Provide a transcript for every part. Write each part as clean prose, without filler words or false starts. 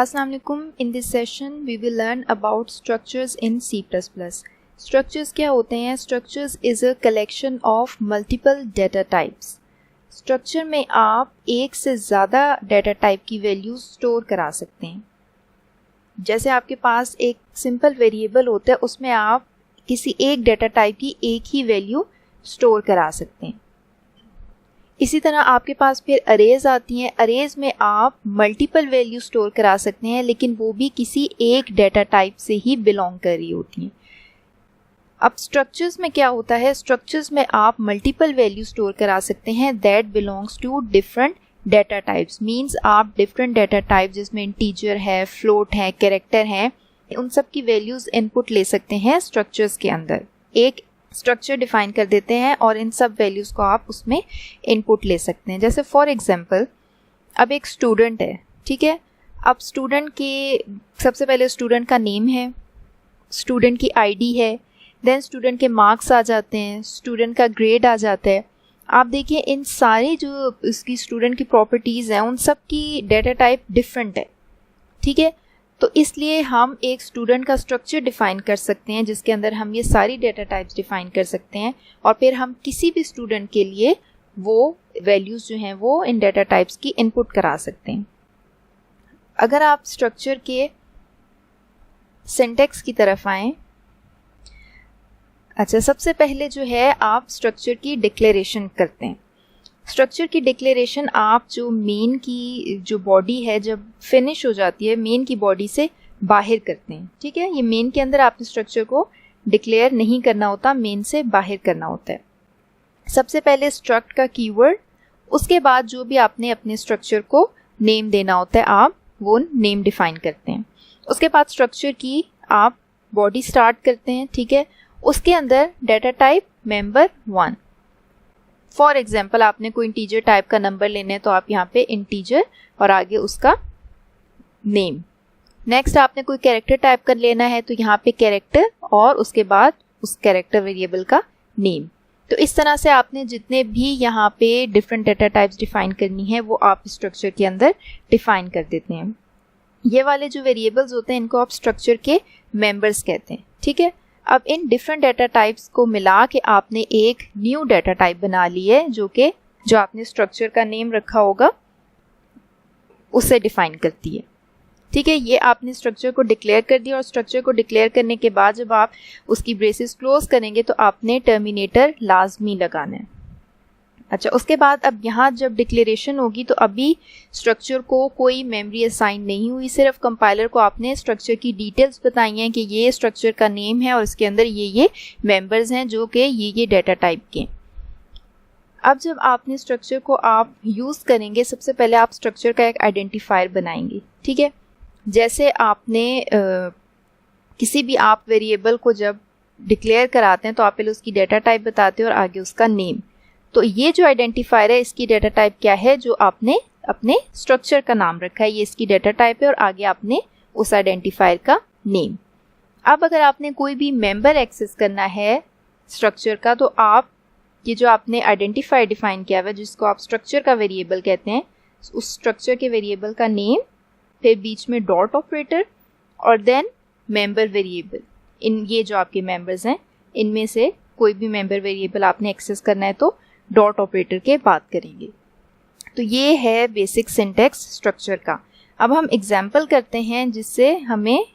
Assalamu alaikum. In this session we will learn about structures in C++. Structures क्या होते हैं? Structures is a collection of multiple data types. Structure में आप एक से ज़्यादा data type की values store करा सकते हैं. जैसे आपके पास एक simple variable होता है, उसमें आप किसी एक data type की एक ही value store करा सकते हैं. इसी तरह आपके पास फिर अरेज आती हैं. अरेज में आप मल्टीपल वैल्यू स्टोर करा सकते हैं, लेकिन वो भी किसी एक डेटा टाइप से ही बिलोंग कर रही होती हैं. अब स्ट्रक्चर्स में क्या होता है? स्ट्रक्चर्स में आप मल्टीपल वैल्यू स्टोर करा सकते हैं that belongs to different data types. Means आप डिफरेंट डेटा टाइप जिसमें इंटीजर है, फ्लोट है, कैरेक्टर है, उन सब की वैल्यूज इनपुट ले सकते हैं स्ट्रक्चर्स के अंदर. एक स्ट्रक्चर डिफाइन कर देते हैं और इन सब वैल्यूज़ को आप उसमें इनपुट ले सकते हैं. जैसे फॉर एग्जांपल अब एक स्टूडेंट है, ठीक है. अब स्टूडेंट के सबसे पहले स्टूडेंट का नेम है, स्टूडेंट की आईडी है, देन स्टूडेंट के मार्क्स आ जाते हैं, स्टूडेंट का ग्रेड आ जाता है. आप देखिए इन सारे जो इसकी स्टूडेंट की प्रॉपर्टीज़ हैं उन सब की डेटा टाइप डिफरेंट है, ठीक है. तो इसलिए हम एक स्टूडेंट का स्ट्रक्चर डिफाइन कर सकते हैं जिसके अंदर हम ये सारी डेटा टाइप्स डिफाइन कर सकते हैं और फिर हम किसी भी स्टूडेंट के लिए वो वैल्यूज़ जो हैं वो इन डेटा टाइप्स की इनपुट करा सकते हैं. अगर आप स्ट्रक्चर के सिंटैक्स की तरफ आएँ, अच्छा सबसे पहले जो है आप स्ट्रक्चर की डिक्लेरेशन करते हैं. स्ट्रक्चर की डिक्लेरेशन आप जो मेन की जो बॉडी है जब फिनिश हो जाती है मेन की बॉडी से बाहर करते हैं, ठीक है. ये मेन के अंदर आपने स्ट्रक्चर को डिक्लेयर नहीं करना होता, मेन से बाहर करना होता है. सबसे पहले स्ट्रक्ट का कीवर्ड, उसके बाद जो भी आपने अपने स्ट्रक्चर को नेम देना होता है आप वो नेम डिफाइन करते हैं. उसके बाद स्ट्रक्चर की आप बॉडी स्टार्ट करते हैं, ठीक है. उसके अंदर data type member 1. For example आपने कोई इंटीजर टाइप का नंबर लेना है तो आप यहाँ पे इंटीजर और आगे उसका नेम. नेक्स्ट आपने कोई कैरेक्टर टाइप का लेना है तो यहाँ पे कैरेक्टर और उसके बाद उस कैरेक्टर वेरिएबल का नेम. तो इस तरह से आपने जितने भी यहाँ पे डिफरेंट डेटा टाइप्स डिफाइन करनी है वो आप स्ट्रक्चर के अंदर डिफाइन कर देते हैं. ये वाले जो वेरिएबल्स होते हैं इनको आप स्ट्रक्चर के मेंबर्स कहते हैं, ठीक है. अब इन डिफरेंट डेटा टाइप्स को मिला के आपने एक न्यू डेटा टाइप बना ली है जो आपने स्ट्रक्चर का नेम रखा होगा उससे डिफाइन करती है, ठीक है. ये आपने स्ट्रक्चर को डिक्लेयर कर दिया और स्ट्रक्चर को डिक्लेयर करने के बाद जब आप उसकी ब्रेसेस क्लोज करेंगे तो आपने टर्मिनेटर लाजमी लगाना है. अच्छा उसके बाद अब यहाँ जब डिक्लेरेशन होगी तो अभी स्ट्रक्चर को कोई मेमोरी असाइन नहीं हुई, सिर्फ कंपाइलर को आपने स्ट्रक्चर की डिटेल्स बताई हैं कि ये स्ट्रक्चर का नेम है और इसके अंदर ये मेंबर्स हैं जो कि ये डेटा टाइप के. अब जब आपने स्ट्रक्चर को आप यूज़ करेंगे सबसे पहले आप स्ट्रक्चर का एक आइडेंटिफायर बनाएंगे, ठीक है. जैसे आपने किसी भी आप वेरिएबल को जब डिक्लेयर कराते हैं तो आप पहले उसकी डेटा टाइप बताते हैं और आगे उसका नेम. तो ये जो आइडेंटिफायर है इसकी डेटा टाइप क्या है जो आपने अपने स्ट्रक्चर का नाम रखा है, ये इसकी डेटा टाइप है और आगे आपने उस आइडेंटिफायर का नेम. अब अगर आपने कोई भी मेंबर एक्सेस करना है स्ट्रक्चर का तो आप ये जो आपने आइडेंटिफायर डिफाइन किया हुआ है जिसको आप स्ट्रक्चर का वेरिएबल कहते हैं उस स्ट्रक्चर के वेरिएबल का नेम, फिर बीच में डॉट ऑपरेटर और देन मेंबर वेरिएबल. इन ये जो आपके मेंबर्स हैं इनमें से कोई भी मेंबर वेरिएबल आपने एक्सेस करना है तो डॉट ऑपरेटर के बात करेंगे. तो ये है बेसिक सिंटैक्स स्ट्रक्चर का. अब हम एग्जाम्पल करते हैं जिससे हमें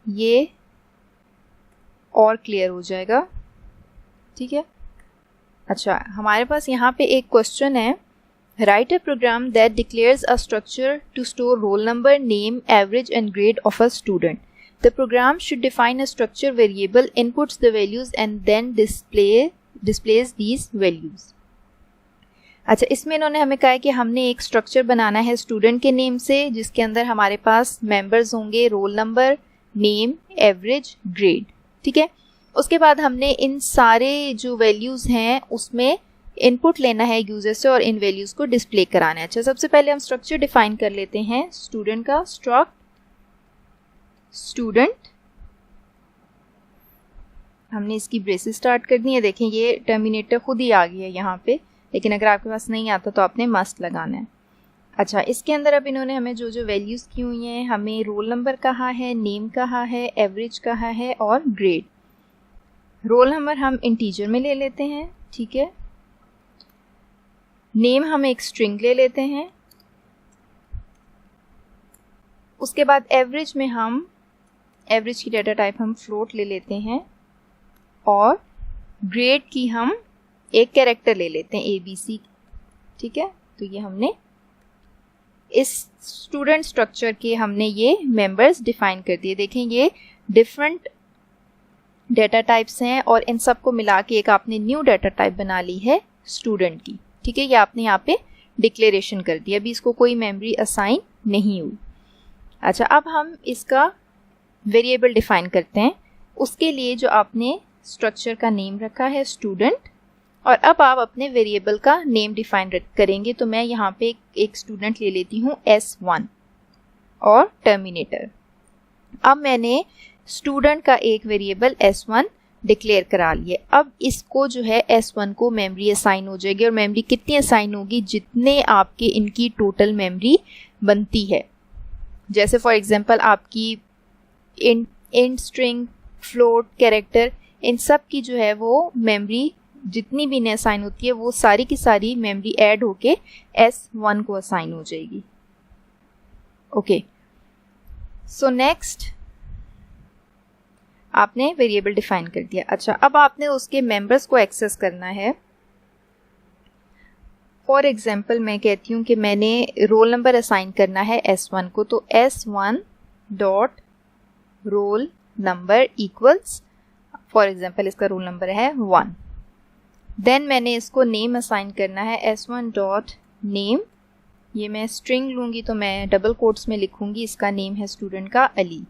ये और क्लियर हो जाएगा, ठीक है. अच्छा हमारे पास यहाँ पे एक क्वेश्चन है, write a program that declares a structure to store roll number, name, average and grade of a student. The program should define a structure variable, inputs the values and then displays these values. अच्छा इसमें इन्होंने हमें कहा है कि हमने एक structure बनाना है स्टूडेंट के नेम से जिसके अंदर हमारे पास मेंबर्स होंगे role number, name, average, grade, ठीक है. उसके बाद हमने इन सारे जो वैल्यूज़ हैं उसमें इनपुट लेना है यूज़र से और इन वैल्यूज़ को डिस्प्ले कराना है. अच्छा सबसे पहले हम स्ट्रक्चर डिफाइन कर लेते हैं स्टूडेंट का. स्ट्रक्ट स्टूडेंट, हमने इसकी ब्रेसेस स्टार्ट करनी है. देखें ये टर्मिनेटर खुद ही आ गया है यहाँ पे, लेकिन अगर आपके पास नहीं आता तो आपने मस्ट लगाना है. अच्छा, इसके अंदर अब इन्होंने हमें जो जो वैल्यूज़ की हुई हैं, हमें रोल नंबर कहा है, नेम कहा है, एवरेज कहा है और ग्रेड। रोल नंबर हम इंटीजर में ले लेते हैं, ठीक है। नेम हम एक स्ट्रिंग ले लेते हैं। उसके बाद एवरेज में हम एवरेज की डाटा टाइप हम फ्लोट ले लेते हैं और ग्रेड की हम एक कैरेक्टर ले लेते हैं ABC, ठीक है। तो ये हमने इस स्टूडेंट स्ट्रक्चर के हमने ये मेंबर्स डिफाइन कर दिए। देखें ये डिफरेंट डाटा टाइप्स हैं और इन सबको मिला के एक आपने न्यू डाटा टाइप बना ली है स्टूडेंट की, ठीक है। ये आपने यहाँ पे डिक्लेरेशन कर दिया, अभी इसको कोई मेमोरी असाइन नहीं हुई। अच्छा, अब हम इसका वेरिएबल डिफाइन करते हैं। उसके लिए जो आपने स्ट्रक्चर का नेम रखा है स्टूडेंट, और अब आप अपने वेरिएबल का नेम डिफाइन करेंगे। तो मैं यहाँ पे एक स्टूडेंट ले लेती हूँ S1 और टर्मिनेटर। अब मैंने स्टूडेंट का एक वेरिएबल S1 डिक्लेयर करा लिया। अब इसको जो है S1 को मेमोरी असाइन हो जाएगी, और मेमोरी कितनी असाइन होगी, जितने आपके इनकी टोटल मेमोरी बनती है। जैसे फॉर एग्जांपल आपकी इंट, स्ट्रिंग, फ्लोट, कैरेक्टर, इन सब की जो है वो मेमोरी जितनी भी इन्हें असाइन होती है वो सारी की सारी मेमोरी ऐड होके S1 को असाइन हो जाएगी। ओके, सो नेक्स्ट आपने वेरिएबल डिफाइन कर दिया। अच्छा, अब आपने उसके मेंबर्स को एक्सेस करना है। फॉर एग्जांपल मैं कहती हूँ कि मैंने रोल नंबर असाइन करना है S1 को, तो S1 dot roll number equals, for example इसका रोल नंबर है 1। देन मैंने इसको नेम असाइन करना है S1 डॉट नेम। ये मैं स्ट्रिंग लूँगी तो मैं डबल कोट्स में लिखूँगी, इसका नेम है स्टूडेंट का अली।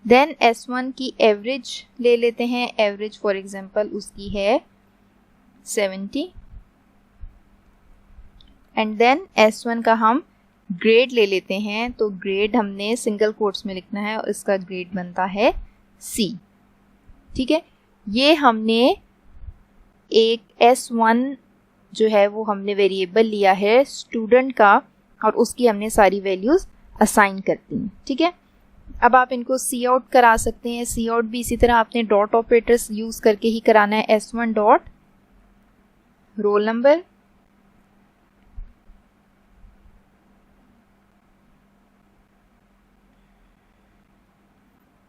देन S1 की एवरेज ले लेते हैं। एवरेज फॉर एग्जांपल उसकी है 70। एंड देन S1 का हम ग्रेड ले लेते हैं। तो ग्रेड हमने सिंगल कोट्स में लिखना है और इसका ग्रेड बनता है C, ठीक है। ये हमने एक S1 जो है वो हमने वेरिएबल लिया है स्टूडेंट का, और उसकी हमने सारी वैल्यूज़ असाइन करती हैं, ठीक है। अब आप इनको सी आउट करा सकते हैं। सी आउट भी इसी तरह आपने डॉट ऑपरेटर्स यूज़ करके ही कराना है। S1 डॉट रोल नंबर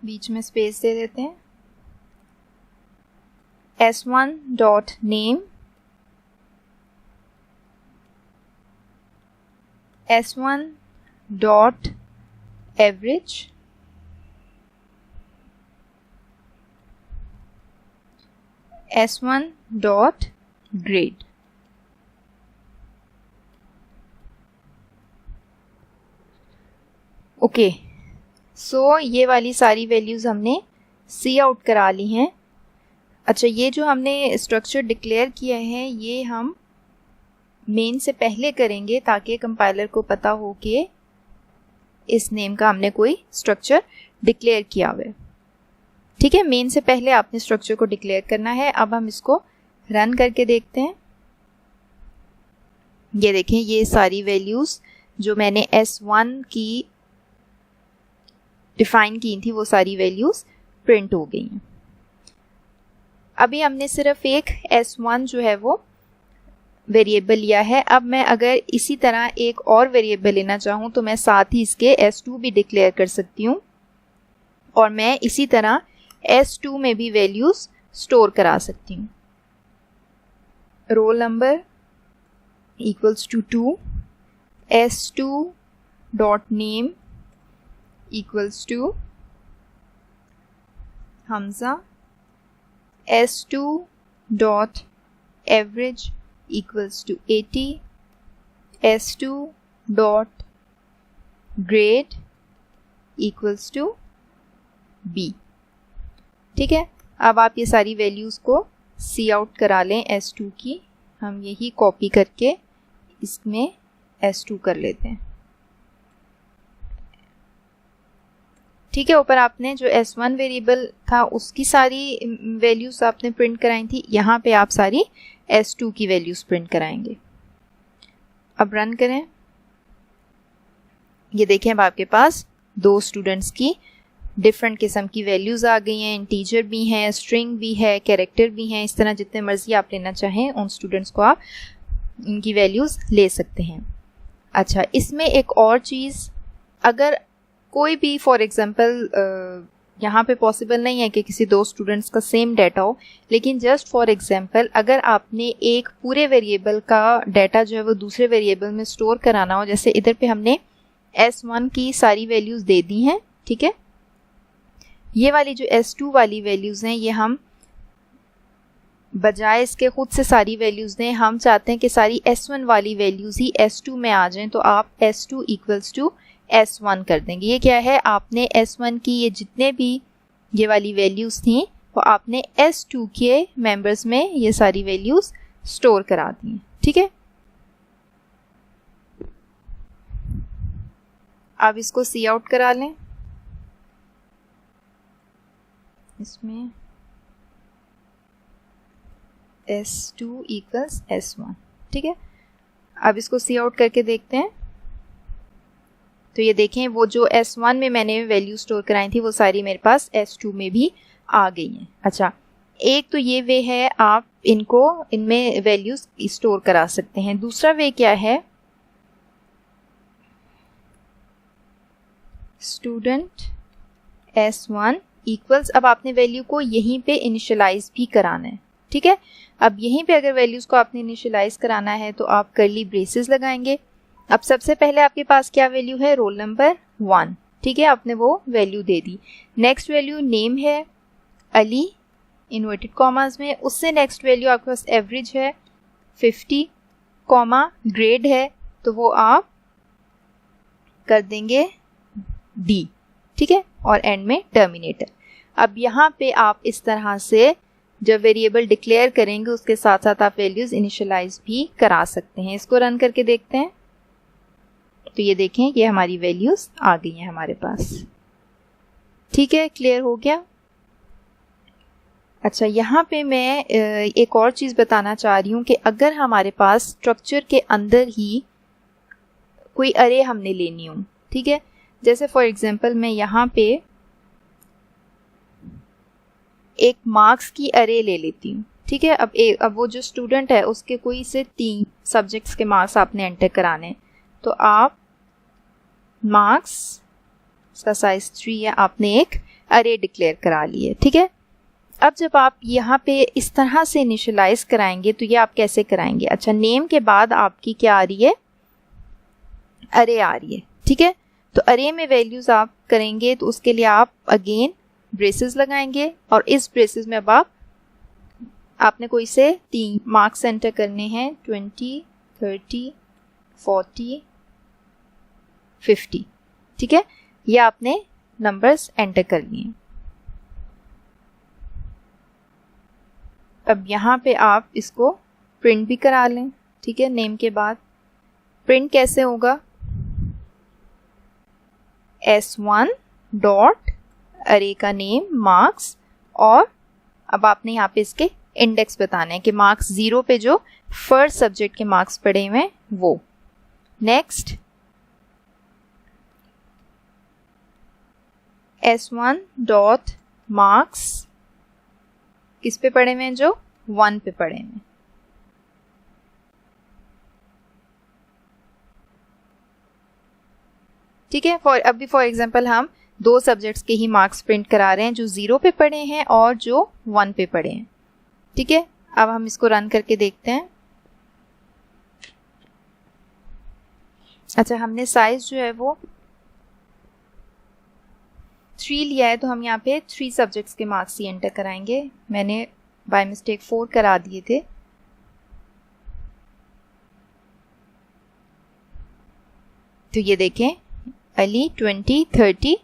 बीच में स्पेस दे देते हैं। S1 dot name, S1 dot average, S1 dot grade. Okay, so ये वाली सारी वैल्यूज़ हमने सी आउट करा ली हैं। अच्छा, ये जो हमने स्ट्रक्चर डिक्लेयर किया है ये हम मेन से पहले करेंगे ताकि कंपाइलर को पता हो कि इस नेम का हमने कोई स्ट्रक्चर डिक्लेयर किया हुआ है, ठीक है। मेन से पहले आपने स्ट्रक्चर को डिक्लेयर करना है। अब हम इसको रन करके देखते हैं। ये देखें, ये सारी वैल्यूज़ जो मैंने S1 की डिफाइन की थी वो सारी वैल्यूज़ प्रिंट हो गई हैं। अभी हमने सिर्फ एक S1 जो है वो वेरिएबल लिया है। अब मैं अगर इसी तरह एक और वेरिएबल लेना चाहूँ तो मैं साथ ही इसके S2 भी डिक्लेयर कर सकती हूँ, और मैं इसी तरह S2 में भी वैल्यूज़ स्टोर करा सकती हूँ। Roll number equals to 2, S2 dot name equals to Hamza, S2 dot average equals to 80, S2 dot grade equals to B, ठीक है। अब आप ये सारी वैल्यूज़ को सी आउट करा लें S2 की। हम यही कॉपी करके इसमें S2 कर लेते हैं, ठीक है। ऊपर आपने जो S1 वेरिएबल था उसकी सारी वैल्यूज़ आपने प्रिंट कराई थी, यहाँ पे आप सारी S2 की वैल्यूज़ प्रिंट कराएंगे। अब रन करें। ये देखें अब आपके पास 2 स्टूडेंट्स की डिफरेंट किस्म की वैल्यूज़ आ गई हैं, इंटीजर भी हैं, स्ट्रिंग भी है, कैरेक्टर भी हैं। इस तरह जितने मर्जी आप लेना चाहें उन स्टूडेंट्स को आप उनकी वैल्यूज़ ले सकते हैं। अच्छा, इसमें एक और चीज़, अगर कोई भी फॉर एग्ज़ाम्पल यहाँ पे पॉसिबल नहीं है कि किसी 2 स्टूडेंट्स का सेम डाटा हो, लेकिन जस्ट फॉर एग्जांपल अगर आपने एक पूरे वेरिएबल का डाटा जो है वो दूसरे वेरिएबल में स्टोर कराना हो, जैसे इधर पे हमने S1 की सारी वैल्यूज़ दे दी हैं, ठीक है। ये वाली जो S2 वाली वैल्यूज़ हैं, ये हम बजाय इसके खुद से सारी वैल्यूज़ दें, हम चाहते हैं कि सारी S1 वाली वैल्यूज़ ही S2 में आ जाएं, तो आप S2 इक्वल्स टू S1 कर देंगे। ये क्या है, आपने S1 की ये जितने भी ये वाली वैल्यूज़ थी वो आपने S2 के मेंबर्स में ये सारी वैल्यूज़ स्टोर करा दी हैं, ठीक है। अब इसको सी आउट करा लें, इसमें S2 इक्वल्स S1, ठीक है। अब इसको सी आउट करके देखते हैं, तो ये देखें वो जो S1 में मैंने वैल्यू स्टोर कराई थी वो सारी मेरे पास S2 में भी आ गई हैं। अच्छा, एक तो ये वे है आप इनको इनमें वैल्यूज स्टोर करा सकते हैं। दूसरा वे क्या है, स्टूडेंट S1 इक्वल्स, अब आपने वैल्यू को यहीं पे इनिशियलाइज भी कराना है, ठीक है। अब यहीं पे अगर वैल्यूज को आपने इनिशियलाइज कराना है तो आप कर्ली ब्रेसेस लगाएंगे। अब सबसे पहले आपके पास क्या वैल्यू है, रोल नंबर 1, ठीक है, आपने वो वैल्यू दे दी। नेक्स्ट वैल्यू नेम है अली इन्वर्टेड कॉमास में, उससे नेक्स्ट वैल्यू आपके पास एवरेज है 50, ग्रेड है तो वो आप कर देंगे डी, ठीक है, और एंड में टर्मिनेटर। अब यहाँ पे आप इस तरह से जब वेरिएबल डिक्लेयर करेंगे उसके साथ साथ आप वैल्यूज इनिशियलाइज भी करा सकते हैं। इसको रन करके देखते हैं, तो ये देखें ये हमारी वैल्यूज आ गई हैं हमारे पास, ठीक है, क्लियर हो गया। अच्छा, यहाँ पे मैं एक और चीज़ बताना चाह रही हूँ कि अगर हमारे पास स्ट्रक्चर के अंदर ही कोई अरे हमने लेनी हो, ठीक है, जैसे फॉर एग्जांपल मैं यहाँ पे एक मार्क्स की अरे ले लेती हूँ, ठीक है। अब वो जो स्टूडेंट है उसके कोई से 3 सब्जेक्ट्स के मार्क्स आपने एंटर कराने, तो आप मार्क्स का साइज 3 है, आपने एक अरे डिक्लेयर करा ली है, ठीक है। अब जब आप यहाँ पे इस तरह से इनिशियलाइज कराएंगे तो ये आप कैसे कराएंगे, अच्छा, नेम के बाद आपकी क्या आ रही है, अरे आ रही है, ठीक है। तो अरे में वैल्यूज आप करेंगे तो उसके लिए आप अगेन ब्रेसेस लगाएंगे और इस ब्रेसेस में अब आपने कोई से 3 मार्क्स एंटर करने हैं, 20, 30, 40, 50, ठीक है, ये आपने नंबर्स एंटर कर लिए। अब यहाँ पे आप इसको प्रिंट भी करा लें, ठीक है, नेम के बाद प्रिंट कैसे होगा, S1 डॉट अरे का नेम मार्क्स, और अब आपने यहाँ पे इसके इंडेक्स बताने हैं कि मार्क्स 0 पे जो फर्स्ट सब्जेक्ट के मार्क्स पड़े हुए हैं वो। नेक्स्ट S1 डॉट मार्क्स किस पे पड़े हुए हैं, जो 1 पे पड़े हुए हैं, ठीक है। अभी फॉर एग्जांपल हम 2 सब्जेक्ट्स के ही मार्क्स प्रिंट करा रहे हैं, जो 0 पे पड़े हैं और जो 1 पे पड़े हैं, ठीक है। अब हम इसको रन करके देखते हैं। अच्छा, हमने साइज जो है वो 3 लिया है, तो हम यहाँ पे 3 सब्जेक्ट्स के मार्क्स ही एंटर कराएंगे। मैंने बाय मिस्टेक 4 करा दिए थे, तो ये देखें अली 20, 30,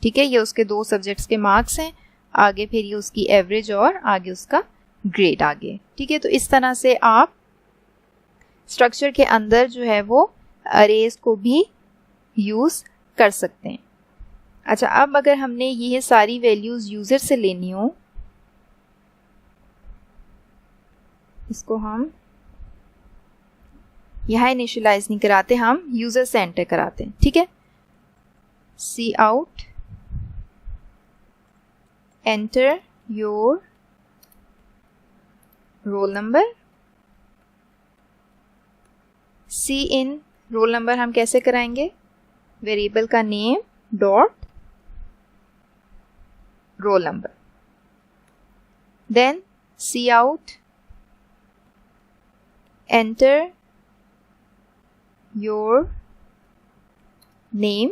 ठीक है, ये उसके 2 सब्जेक्ट्स के मार्क्स हैं, आगे फिर ये उसकी एवरेज और आगे उसका ग्रेड आगे, ठीक है। तो इस तरह से आप स्ट्रक्चर के अंदर जो है वो अरेज को भी यूज़ कर सकते हैं। अच्छा, अब अगर हमने ये सारी वैल्यूज़ यूज़र से लेनी हो, इसको हम यहाँ इनिशियलाइज नहीं कराते, हम यूज़र से एंटर कराते हैं, ठीक है। C out enter your roll number. C in roll number हम कैसे कराएंगे, वेरिएबल का name dot roll number. Then C out enter your name.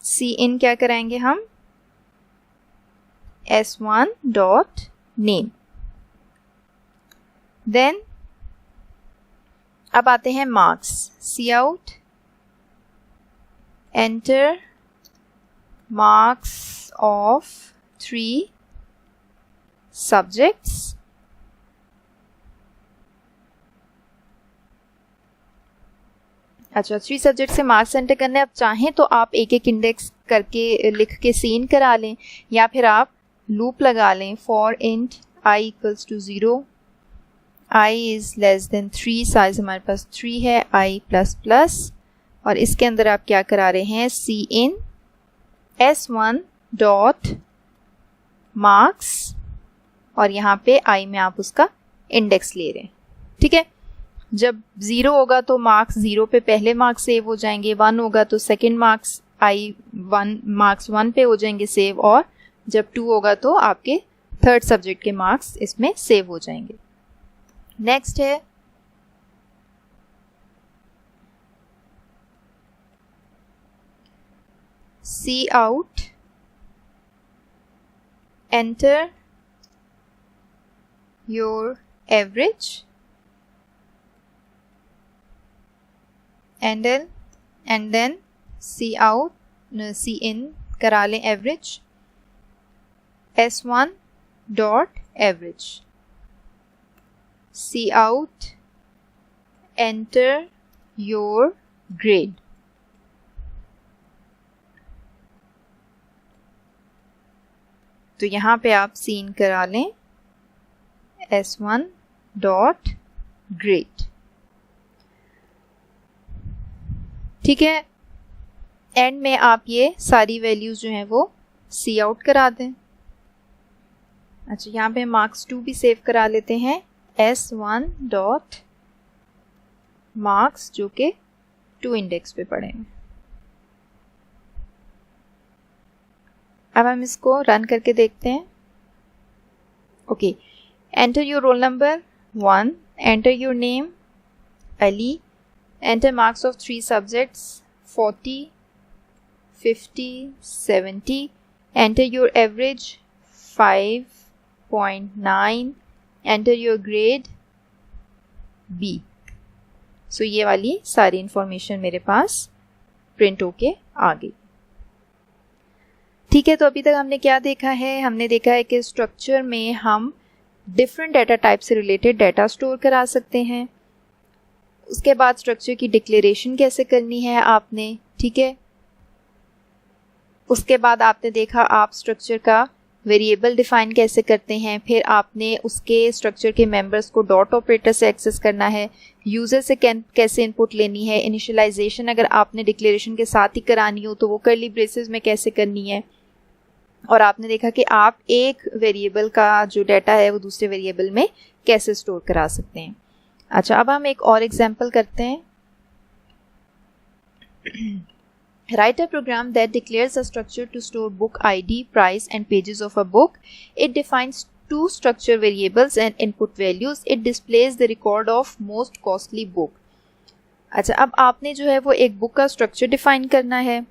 C in क्या कराएंगे हम, S1 डॉट नेम। देन अब आते हैं marks. C out enter marks of 3 subjects. अच्छा, 3 सब्जेक्ट से मार्क्स एंटर करने। आप चाहें तो आप एक एक इंडेक्स करके लिख के सीन करा लें, या फिर आप लूप लगा लें for int i equals to 0, i is less than 3, size हमारे पास 3 है, i प्लस प्लस, और इसके अंदर आप क्या करा रहे हैं, सी इन S1 डॉट मार्क्स, और यहाँ पे i में आप उसका इंडेक्स ले रहे हैं। ठीक है, जब 0 होगा तो मार्क्स 0 पे पहले मार्क्स सेव हो जाएंगे, 1 होगा तो सेकंड मार्क्स मार्क्स 1 पे हो जाएंगे सेव, और जब 2 होगा तो आपके थर्ड सब्जेक्ट के मार्क्स इसमें सेव हो जाएंगे। नेक्स्ट है C out enter your average and then C out C in करा लें average, S1 dot average. C out enter your grade. तो यहाँ पे आप सीन करा लें S1 डॉट ग्रेड। ठीक है, एंड में आप ये सारी वैल्यूज जो हैं वो सी आउट करा दें। अच्छा, यहाँ पे मार्क्स 2 भी सेव करा लेते हैं, S1 डॉट मार्क्स, जो कि 2 इंडेक्स पे पड़े हैं। अब हम इसको रन करके देखते हैं। Okay, enter your roll number 1, enter your name Ali, enter marks of 3 subjects 40, 50, 70, enter your average 5.9, enter your grade B। सो ये वाली सारी इंफॉर्मेशन मेरे पास प्रिंट होके आ गई। ठीक है, तो अभी तक हमने क्या देखा है, हमने देखा है कि स्ट्रक्चर में हम डिफरेंट डाटा टाइप से रिलेटेड डाटा स्टोर करा सकते हैं। उसके बाद स्ट्रक्चर की डिक्लेरेशन कैसे करनी है आपने, ठीक है। उसके बाद आपने देखा आप स्ट्रक्चर का वेरिएबल डिफाइन कैसे करते हैं, फिर आपने उसके स्ट्रक्चर के मेंबर्स को डॉट ऑपरेटर से एक्सेस करना है, यूज़र से कैसे इनपुट लेनी है, इनिशियलाइजेशन अगर आपने डिक्लेरेशन के साथ ही करानी हो तो वो कर्ली ब्रेसेस में कैसे करनी है, और आपने देखा कि आप एक वेरिएबल का जो डाटा है वो दूसरे वेरिएबल में कैसे स्टोर करा सकते हैं। अच्छा, अब हम एक और एग्जांपल करते हैं। Write a program that declares a structure to store book ID, price and pages of a book. It defines 2 structure variables and input values. It displays the record of most costly book. अच्छा, अब आपने जो है वो एक book का structure define करना है,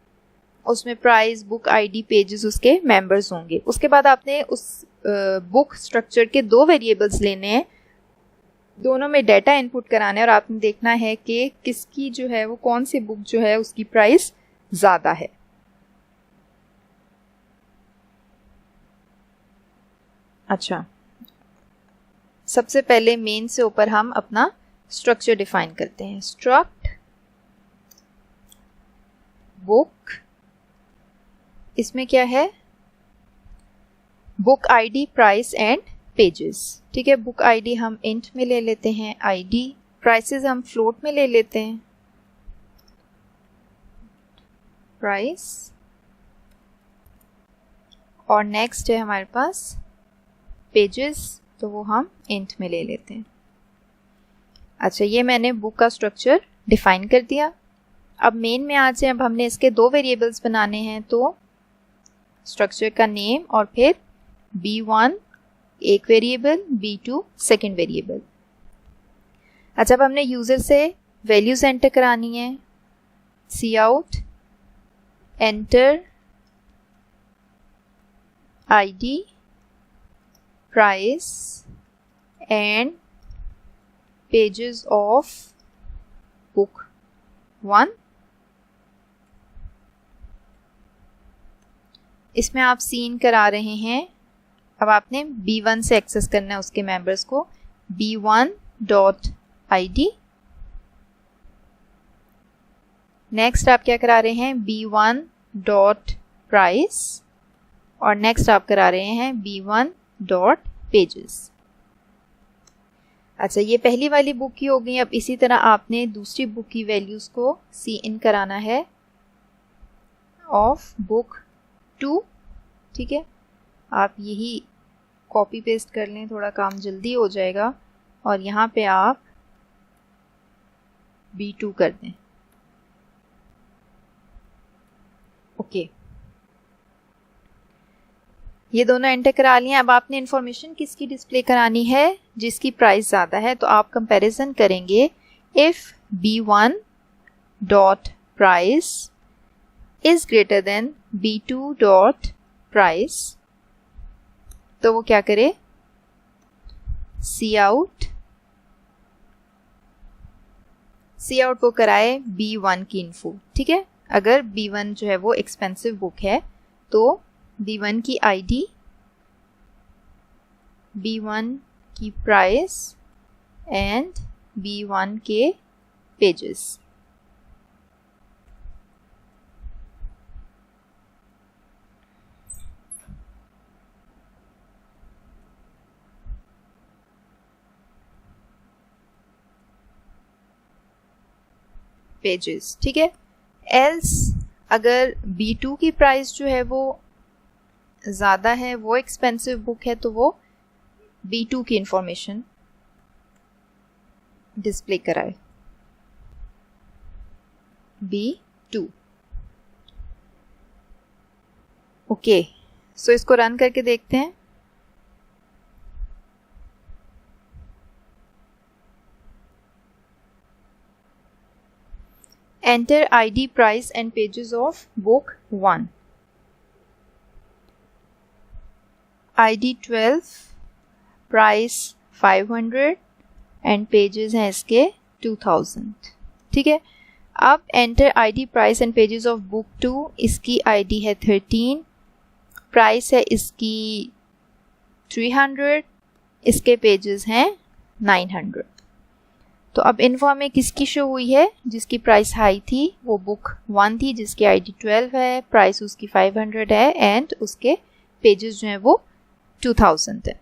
उसमें प्राइस, बुक आईडी, पेजेस उसके मेंबर्स होंगे। उसके बाद आपने उस बुक स्ट्रक्चर के 2 वेरिएबल्स लेने हैं, दोनों में डाटा इनपुट कराना है और आपने देखना है कि किसकी जो है वो कौन सी बुक जो है उसकी प्राइस ज़्यादा है। अच्छा, सबसे पहले मेन से ऊपर हम अपना स्ट्रक्चर डिफाइन करते हैं। स्ट्रक्ट बुक, इसमें क्या है, book ID, price and pages. ठीक है, बुक आईडी हम इंट में ले लेते हैं, आईडी प्राइसेस हम फ्लोट में ले लेते हैं, प्राइस, और नेक्स्ट है हमारे पास पेजेस, तो वो हम इंट में ले लेते हैं। अच्छा, ये मैंने बुक का स्ट्रक्चर डिफाइन कर दिया। अब मेन में आ जाए, अब हमने इसके दो वेरिएबल्स बनाने हैं, तो स्ट्रक्चर का नेम और फिर B1 एक वेरिएबल, B2 सेकंड वेरिएबल। अच्छा, अब हमने यूज़र से वैल्यूज एंटर करानी है, C out, enter ID, price and pages of book 1। इसमें आप सीन करा रहे हैं। अब आपने B1 से एक्सेस करना है उसके मेंबर्स को, B1.id। नेक्स्ट आप क्या करा रहे हैं, B1.price, और नेक्स्ट आप करा रहे हैं B1.pages। अच्छा, ये पहली वाली बुक की हो गई। अब इसी तरह आपने दूसरी बुक की वैल्यूज़ को सी इन कराना है ऑफ बुक 2। ठीक है, आप यही कॉपी पेस्ट कर लें, थोड़ा काम जल्दी हो जाएगा, और यहाँ पे आप B2 कर दें। ओके, ये दोनों एंटर करा लिए। अब आपने इंफॉर्मेशन किसकी डिस्प्ले करानी है, जिसकी प्राइस ज़्यादा है, तो आप कंपैरिजन करेंगे। If B1.price is greater than B2.price, तो वो क्या करे, सी आउट वो कराए B1 की इन्फो। ठीक है, अगर B1 जो है वो एक्सपेंसिव बुक है तो B1 की ID, B1 की प्राइस एंड B1 के पेजेस। पेजेस, ठीक है। एल्स अगर B2 की प्राइस जो है वो ज़्यादा है, वो एक्सपेंसिव बुक है, तो वो B2 की इंफॉर्मेशन डिस्प्ले कराए, B2। ओके, सो इसको रन करके देखते हैं। Enter ID, price and pages of book 1। ID 12, price 500 and pages हैं इसके 2000। ठीक है, अब enter ID, price and pages of book 2। इसकी ID है 13, प्राइस है इसकी 300, इसके पेजेस हैं 900। तो अब इन्फो में किसकी शो हुई है, जिसकी प्राइस हाई थी वो बुक 1 थी, जिसकी ID 12 है, प्राइस उसकी 500 है एंड उसके पेजेस जो हैं वो 2000 है।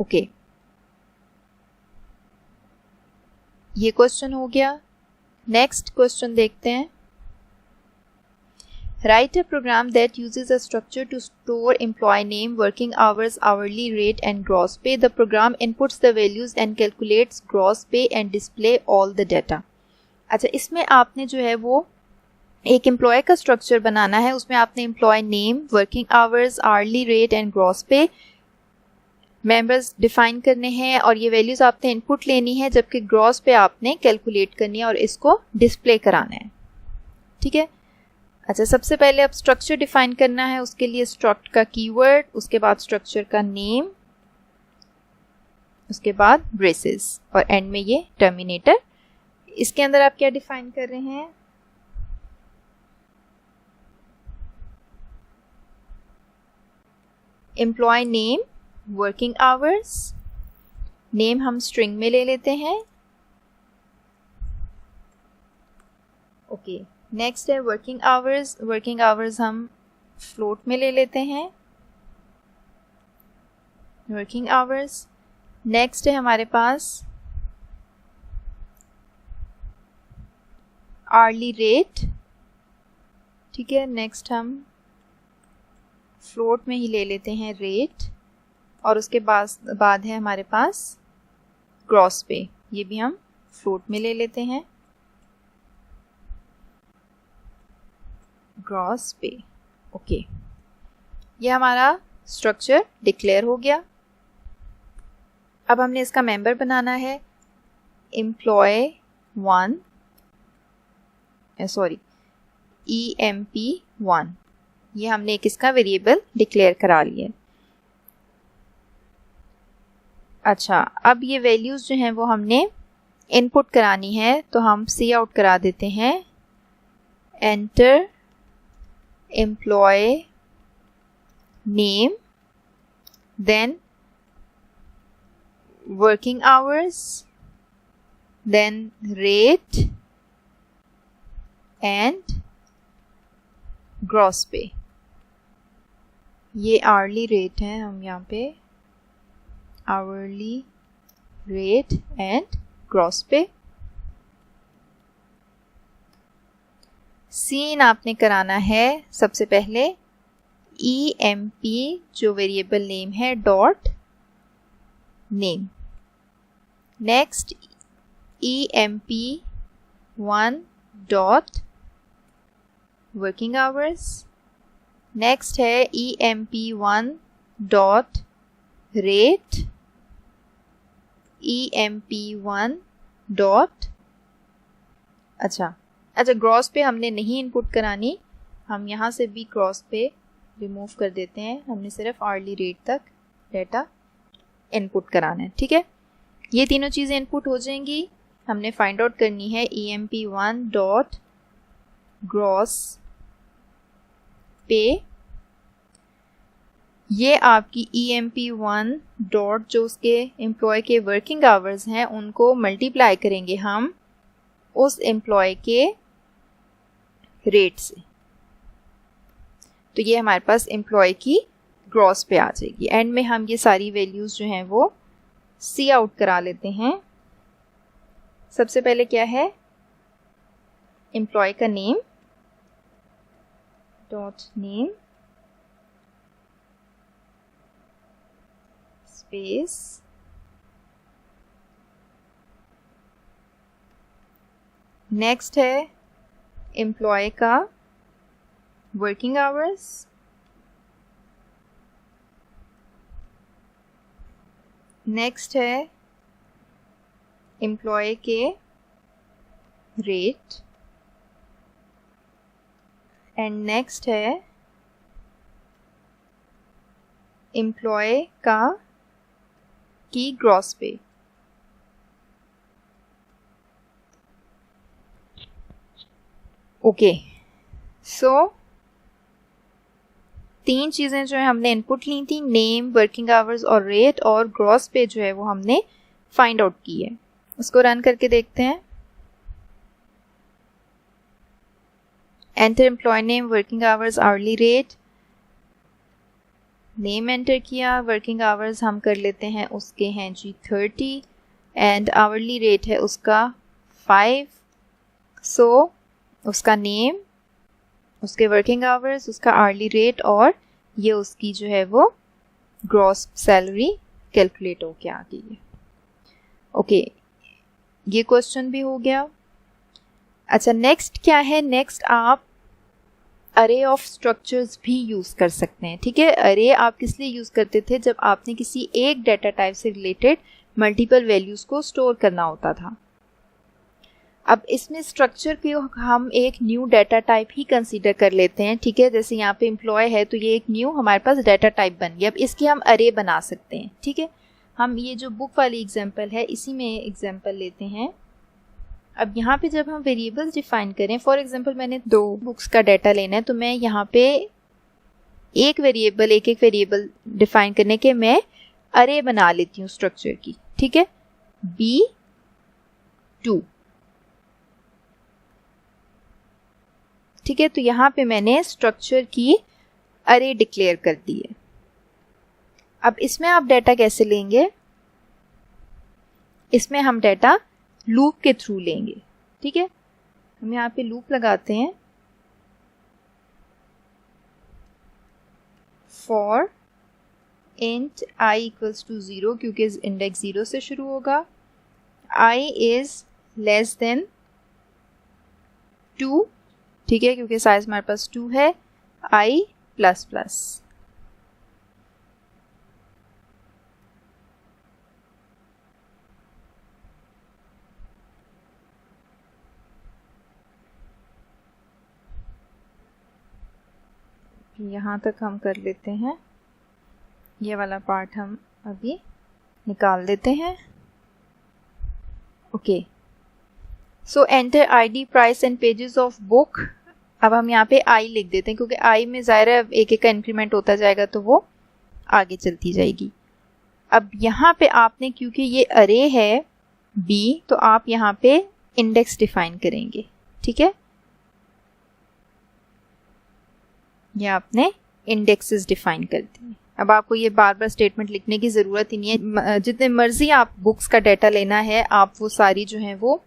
ओके, ये क्वेश्चन हो गया। नेक्स्ट क्वेश्चन देखते हैं। Write a program that uses a structure to store employee name, working hours, hourly rate and gross pay. The program inputs the values and calculates gross pay and display all the data. अच्छा, इसमें आपने जो है वो एक employ का structure बनाना है। उसमें आपने employee name, working hours, hourly rate and gross pay, members define करने हैं और ये वैल्यूज़ आपने इनपुट लेनी है, जबकि ग्रॉस पे आपने कैलकुलेट करनी है और इसको डिस्प्ले कराना है। ठीक है, अच्छा, सबसे पहले अब स्ट्रक्चर डिफाइन करना है। उसके लिए स्ट्रक्ट का कीवर्ड, उसके बाद स्ट्रक्चर का नेम, उसके बाद ब्रेसेस और एंड में ये टर्मिनेटर। इसके अंदर आप क्या डिफाइन कर रहे हैं, employee name, working hours, name हम स्ट्रिंग में ले लेते हैं। ओके, नेक्स्ट है वर्किंग आवर्स। वर्किंग आवर्स हम फ्लोट में ले लेते हैं, वर्किंग आवर्स। नेक्स्ट है हमारे पास आर्ली रेट, ठीक है। नेक्स्ट हम फ्लोट में ही ले लेते हैं रेट, और उसके बाद है हमारे पास ग्रॉस पे, ये भी हम फ्लोट में ले लेते हैं, ग्रॉस पे। ओके, ये हमारा स्ट्रक्चर डिक्लेयर हो गया। अब हमने इसका मेंबर बनाना है EMP1, ये हमने एक इसका वेरिएबल डिक्लेयर करा लिया। अच्छा, अब ये वैल्यूज़ जो हैं वो हमने इनपुट करानी है, तो हम सी आउट करा देते हैं enter employee name, then working hours, then rate and gross pay। ये hourly rate है, हम यहाँ पे hourly rate and gross pay। C in आपने कराना है सबसे पहले EMP जो वेरिएबल नेम है dot name, next EMP1 dot working hours, next है EMP1 dot rate, EMP1 dot अच्छा ग्रॉस पे हमने नहीं इनपुट करानी, हम यहाँ से भी ग्रॉस पे रिमूव कर देते हैं, हमने सिर्फ आर्ली रेट तक डेटा इनपुट कराना है, ठीक है। ये तीनों चीज़ें इनपुट हो जाएंगी, हमने फाइंड आउट करनी है EMP1 डॉट ग्रॉस पे। ये आपकी EMP1 डॉट जो उसके एम्प्लॉय के वर्किंग आवर्स हैं उनको मल्टीप्लाई करेंगे हम उस एम्प्लॉय के रेट से, तो ये हमारे पास एम्प्लॉय की ग्रॉस पे आ जाएगी। एंड में हम ये सारी वैल्यूज़ जो हैं वो सी आउट करा लेते हैं। सबसे पहले क्या है, एम्प्लॉय का name dot name space next है एम्प्लॉय का वर्किंग आवर्स, नेक्स्ट है एम्प्लॉय के रेट, एंड नेक्स्ट है एम्प्लॉय का की ग्रॉस पे। ओके, सो तीन चीज़ें जो है हमने इनपुट ली थी, नेम, वर्किंग आवर्स और रेट, और ग्रॉस पे जो है वो हमने फाइंड आउट की है। उसको रन करके देखते हैं। Enter employee name, working hours, hourly rate, name enter किया, वर्किंग आवर्स हम कर लेते हैं उसके हैं जी 30, एंड आवर्ली रेट है उसका 5। सो उसका नेम, उसके वर्किंग आवर्स, उसका आवर्ली रेट, और ये उसकी जो है वो ग्रॉस सैलरी कैलकुलेट होके आ गई है। ओके, ये क्वेश्चन भी हो गया। अच्छा, नेक्स्ट क्या है, नेक्स्ट आप अरे ऑफ स्ट्रक्चर्स भी यूज़ कर सकते हैं, ठीक है। अरे आप किस लिए यूज़ करते थे, जब आपने किसी एक डाटा टाइप से रिलेटेड मल्टीपल वैल्यूज़ को स्टोर करना होता था। अब इसमें स्ट्रक्चर को हम एक न्यू डाटा टाइप ही कंसीडर कर लेते हैं, ठीक है। जैसे यहाँ पे एम्प्लॉय है तो ये एक न्यू हमारे पास डाटा टाइप बन गया। अब इसकी हम अरे बना सकते हैं, ठीक है। हम ये जो बुक वाली एग्जांपल है इसी में एग्जांपल लेते हैं। अब यहाँ पे जब हम वेरिएबल्स डिफाइन करें, फॉर एग्जांपल मैंने 2 बुक्स का डाटा लेना है, तो मैं यहाँ पे एक वेरिएबल डिफाइन करने के मैं अरे बना लेती हूँ स्ट्रक्चर की, ठीक है। B2, ठीक है। तो यहाँ पे मैंने स्ट्रक्चर की अरे डिक्लेयर कर दी है। अब इसमें आप डाटा कैसे लेंगे, इसमें हम डाटा लूप के थ्रू लेंगे, ठीक है। हम यहाँ पे लूप लगाते हैं for int I equals to 0, क्योंकि इंडेक्स 0 से शुरू होगा, I इज लेस देन 2, ठीक है, क्योंकि साइज हमारे पास 2 है, I प्लस प्लस। यहाँ तक हम कर लेते हैं, ये वाला पार्ट हम अभी निकाल देते हैं। Okay, so enter ID, price and pages of book. अब हम यहाँ पे आई लिख देते हैं, क्योंकि आई में ज़ाहिर है एक एक का इंक्रीमेंट होता जाएगा तो वो आगे चलती जाएगी। अब यहाँ पे आपने, क्योंकि ये अरे है बी, तो आप यहाँ पे इंडेक्स डिफाइन करेंगे, ठीक है, ये आपने इंडेक्सेस डिफाइन कर दिए। अब आपको ये बार बार स्टेटमेंट लिखने की ज़रूरत ही नहीं है, जितने मर्जी आप बुक्स का डाटा लेना है आप वो सारी जो है वो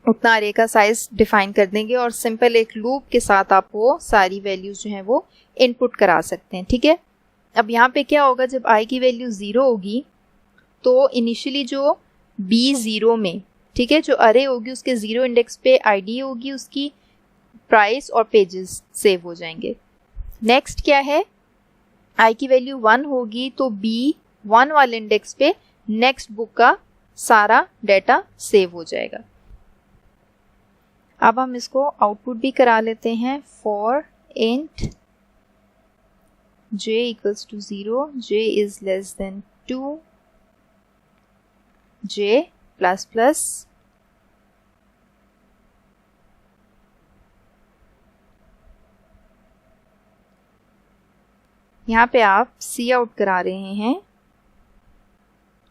उतना अरे का साइज डिफाइन कर देंगे और सिंपल एक लूप के साथ आप वो सारी वैल्यूज जो हैं वो इनपुट करा सकते हैं, ठीक है। अब यहाँ पे क्या होगा, जब आई की वैल्यू 0 होगी तो इनिशियली जो B0 में, ठीक है, जो अरे होगी उसके 0 इंडेक्स पे आईडी होगी, उसकी प्राइस और पेजेस सेव हो जाएंगे। नेक्स्ट क्या है, आई की वैल्यू 1 होगी तो B1 वाले इंडेक्स पे नेक्स्ट बुक का सारा डाटा सेव हो जाएगा। अब हम इसको आउटपुट भी करा लेते हैं, for int j equals to 0, j is less than 2, j plus plus, यहाँ पे आप सी आउट करा रहे हैं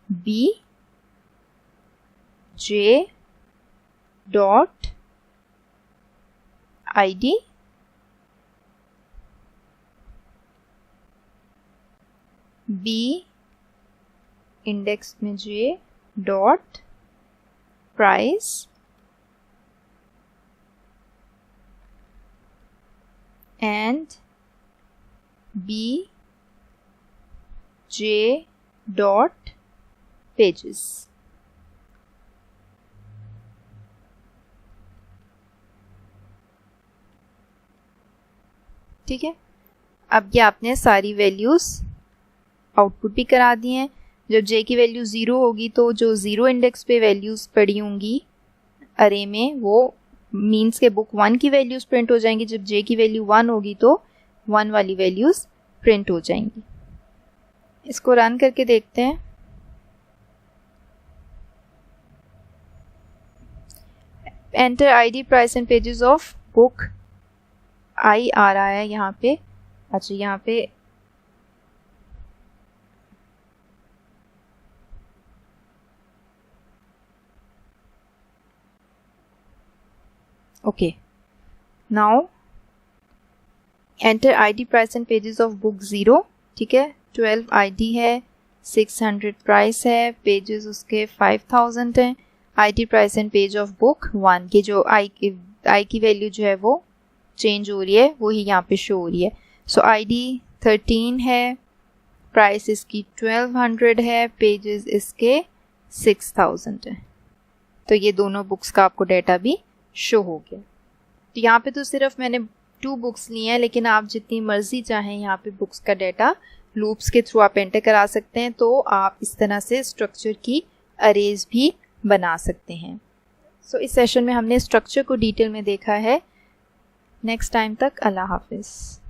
b j dot id b index में j dot price and b j dot pages. ठीक है, अब ये आपने सारी वैल्यूज आउटपुट भी करा दी हैं। जब j की वैल्यू 0 होगी तो जो 0 इंडेक्स पे वैल्यूज पड़ी होंगी अरे में वो मीन्स के बुक 1 की वैल्यूज प्रिंट हो जाएंगी। जब j की वैल्यू 1 होगी तो 1 वाली वैल्यूज प्रिंट हो जाएंगी। इसको रन करके देखते हैं। Enter ID price and pages of book, I आ रहा है यहाँ पे। अच्छा, यहाँ पे okay, now enter ID price and pages of book 0, ठीक है, 12 आईडी है, 600 प्राइस है, पेजेस उसके 5000 हैं। ID price and page of book 1 की जो आई की वैल्यू जो है वो चेंज हो रही है, वो ही यहाँ पे शो हो रही है। सो आईडी 13 है, प्राइस इसकी 1200 है, पेजेस इसके 6000 है। तो ये दोनों बुक्स का आपको डाटा भी शो हो गया। तो यहाँ पे तो सिर्फ मैंने 2 बुक्स ली हैं, लेकिन आप जितनी मर्जी चाहें यहाँ पे बुक्स का डाटा लूप्स के थ्रू आप एंटर करा सकते हैं। तो आप इस तरह से स्ट्रक्चर की अरेज भी बना सकते हैं। सो इस सेशन में हमने स्ट्रक्चर को डिटेल में देखा है। नेक्स्ट टाइम तक अल्लाह हाफिज़।